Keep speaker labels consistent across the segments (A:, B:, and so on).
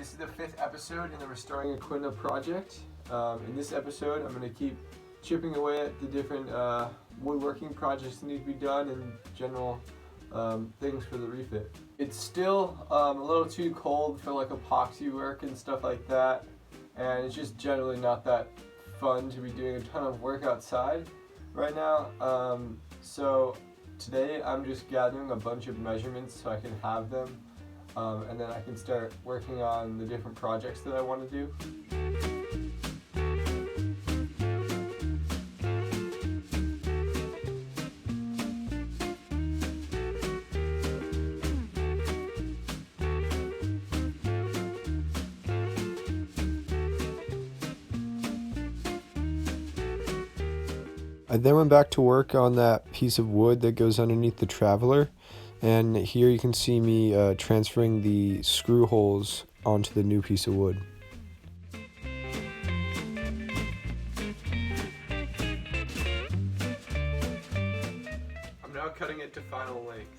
A: this is the 5th episode in the Restoring Aquina project. In this episode, I'm going to keep chipping away at the different woodworking projects that need to be done and general things for the refit. It's still a little too cold for like epoxy work and stuff like that, and it's just generally not that fun to be doing a ton of work outside right now. So today I'm just gathering a bunch of measurements so I can have them, and then I can start working on the different projects that I want to do.
B: I then went back to work on that piece of wood that goes underneath the traveler, and here you can see me transferring the screw holes onto the new piece of wood.
A: I'm now cutting it to final length.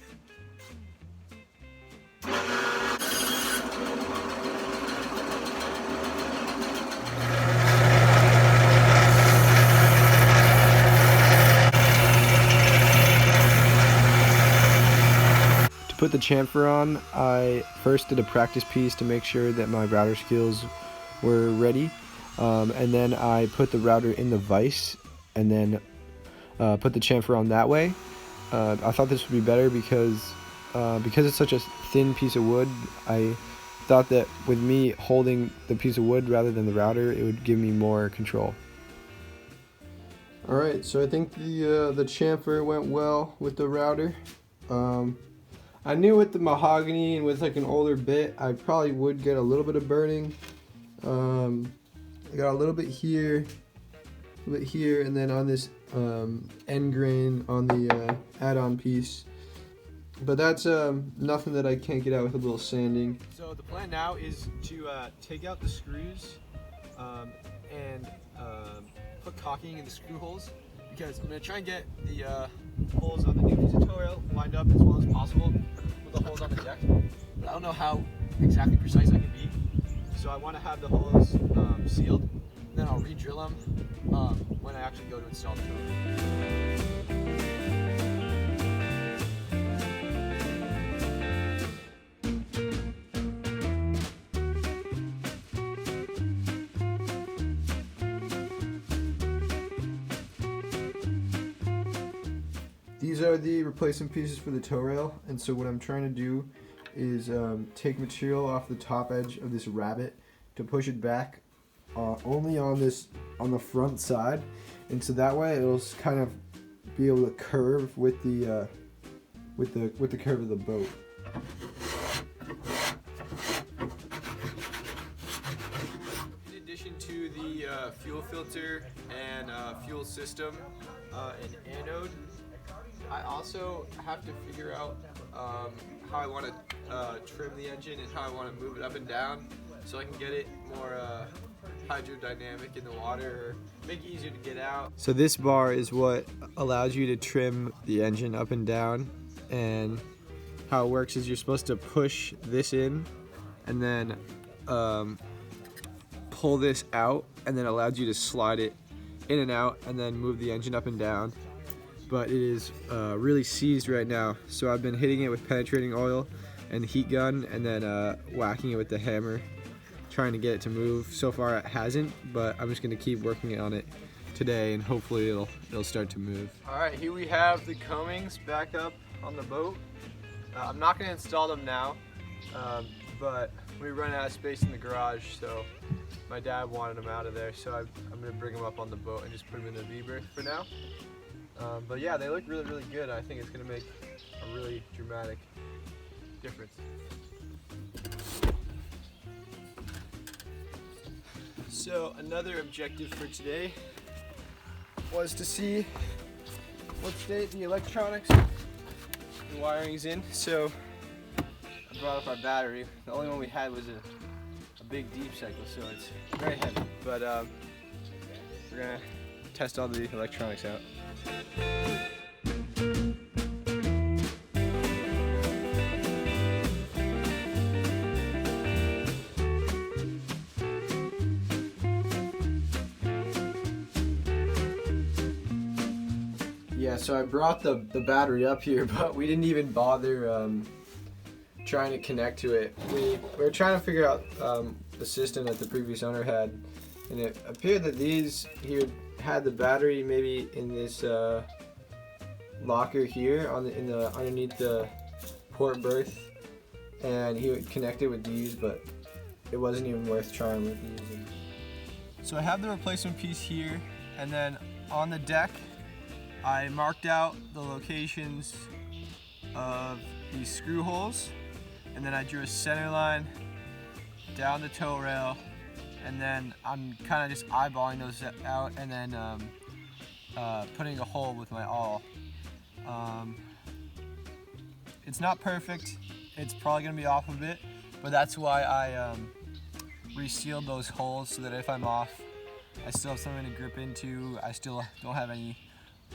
B: To put the chamfer on, I first did a practice piece to make sure that my router skills were ready, and then I put the router in the vise and then put the chamfer on that way. I thought this would be better because it's such a thin piece of wood. I thought that with me holding the piece of wood rather than the router, it would give me more control. Alright, so I think the chamfer went well with the router. I knew with the mahogany and with like an older bit, I probably would get a little bit of burning. I got a little bit here, and then on this end grain on the add-on piece. But that's nothing that I can't get out with a little sanding.
A: So the plan now is to take out the screws and put caulking in the screw holes, because I'm going to try and get the holes on the new piece of tow rail lined up as well as possible with the holes on the deck. But I don't know how exactly precise I can be, so I want to have the holes sealed, and then I'll re-drill them when I actually go to install the tow rail.
B: These are the replacement pieces for the tow rail, and so what I'm trying to do is take material off the top edge of this rabbet to push it back only on the front side, and so that way it'll kind of be able to curve with the curve of the boat.
A: In addition to the fuel filter and fuel system and anode, I also have to figure out how I want to trim the engine and how I want to move it up and down so I can get it more hydrodynamic in the water, or make it easier to get out.
B: So this bar is what allows you to trim the engine up and down, and how it works is you're supposed to push this in and then pull this out, and then allows you to slide it in and out and then move the engine up and down. But it is really seized right now, so I've been hitting it with penetrating oil and the heat gun, and then whacking it with the hammer, trying to get it to move. So far it hasn't, but I'm just going to keep working on it today, and hopefully it'll start to move.
A: Alright, here we have the combings back up on the boat. I'm not going to install them now, but we run out of space in the garage, so my dad wanted them out of there, so I'm going to bring them up on the boat and just put them in the V-berth for now. But yeah, they look really, really good. I think it's going to make a really dramatic difference. So another objective for today was to see what state the electronics and wiring's in. So I brought up our battery. The only one we had was a big deep cycle, so it's very heavy. But we're going to test all the electronics out.
B: Yeah, so I brought the battery up here, but we didn't even bother trying to connect to it. We were trying to figure out the system that the previous owner had, and it appeared that he had the battery maybe in this locker here underneath the port berth, and he would connect it with these, but it wasn't even worth trying with these. So I have the replacement piece here, and then on the deck I marked out the locations of these screw holes, and then I drew a center line down the tow rail, and then I'm kind of just eyeballing those out and then putting a hole with my awl. It's not perfect, it's probably going to be off a bit, but that's why I resealed those holes so that if I'm off, I still have something to grip into. I still don't have any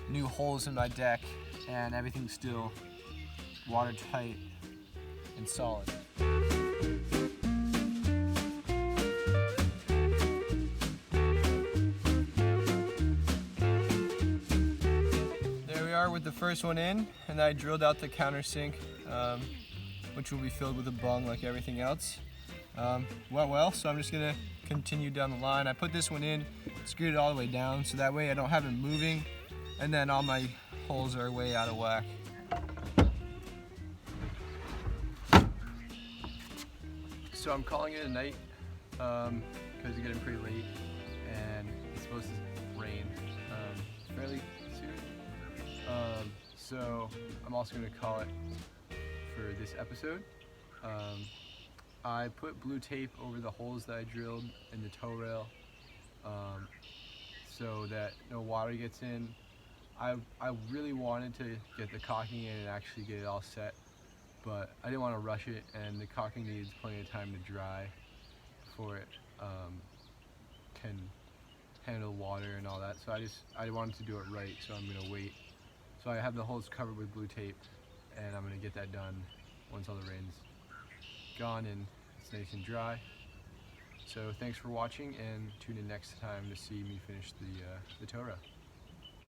B: new holes in my deck, and everything's still watertight and solid. There we are with the first one in, and I drilled out the countersink, which will be filled with a bung like everything else. Went well, so I'm just gonna continue down the line. I put this one in, screwed it all the way down, so that way I don't have it moving, and then all my holes are way out of whack. So I'm calling it a night because it's getting pretty late and it's supposed to rain fairly soon. So I'm also going to call it for this episode. I put blue tape over the holes that I drilled in the tow rail so that no water gets in. I really wanted to get the caulking in and actually get it all set, but I didn't want to rush it, and the caulking needs plenty of time to dry before it can handle water and all that. So I wanted to do it right, so I'm going to wait. So I have the holes covered with blue tape, and I'm going to get that done once all the rain's gone and it's nice and dry. So thanks for watching, and tune in next time to see me finish the tow rail.